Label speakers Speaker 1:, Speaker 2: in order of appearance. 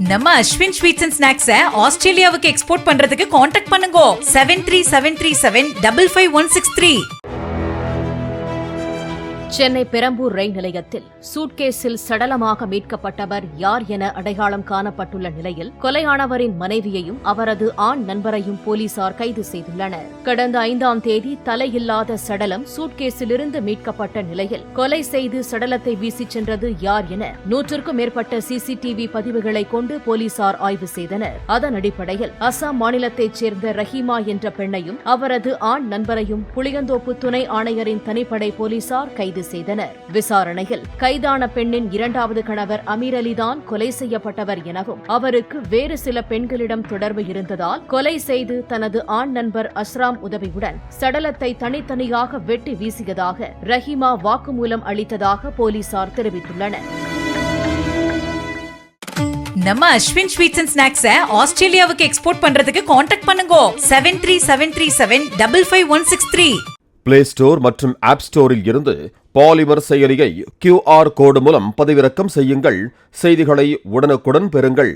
Speaker 1: நம்ம Ashwin sweets and ஸ்நாக்ஸை ஆஸ்திரேலியாவுக்கு export பண்றதுக்கு கான்டாக்ட் பண்ணுங்க 7373755163.
Speaker 2: சென்னை பெரம்பூர் ரயில் நிலையத்தில் சூட்கேஸில் சடலமாக மீட்கப்பட்டவர் யார் என அடையாளம் காணப்பட்டுள்ள நிலையில் கொலையானவரின் மனைவியையும் அவரது ஆண் நண்பரையும் போலீசார் கைது செய்துள்ளனர். கடந்த 5ஆம் தேதி தலையில்லாத சடலம் சூட்கேஸிலிருந்து மீட்கப்பட்ட நிலையில் கொலை செய்து சடலத்தை வீசிச் சென்றது யார் என 100க்கும் மேற்பட்ட சிசிடிவி பதிவுகளை கொண்டு போலீசார் ஆய்வு செய்தனர். அதன் அடிப்படையில் அசாம் மாநிலத்தைச் சேர்ந்த ரஹீமா என்ற பெண்ணையும் அவரது ஆண் நண்பரையும் புளியந்தோப்பு துணை ஆணையரின் தனிப்படை போலீசார் கைது செய்தனர். விசாரணையில் கைதான பெண்ணின் 2வது கணவர் அமீர் அலிதான் கொலை செய்யப்பட்டவர் எனவும் அவருக்கு வேறு சில பெண்களிடம் தொடர்பு இருந்ததால் கொலை செய்து தனது ஆண் நண்பர் அஸ்ராம் உதவியுடன் சடலத்தை தனித்தனியாக வெட்டி வீசியதாக ரஹீமா வாக்குமூலம் அளித்ததாக போலீசார் தெரிவித்துள்ளனர்.
Speaker 1: நம்ம அஸ்வின் ஸ்வீட்ஸ் அண்ட் ஸ்நாக்ஸை ஆஸ்திரேலியாவுக்கு எக்ஸ்போர்ட் பண்றதுக்கு கான்டாக்ட் பண்ணுங்க 7373755163.
Speaker 3: பிளே ஸ்டோர் மற்றும் ஆப் ஸ்டோரில் இருந்து பாலிமர் செயலியை QR கோடு மூலம் பதிவிறக்கம் செய்யுங்கள். செய்திகளை உடனுக்குடன் பெறுங்கள்.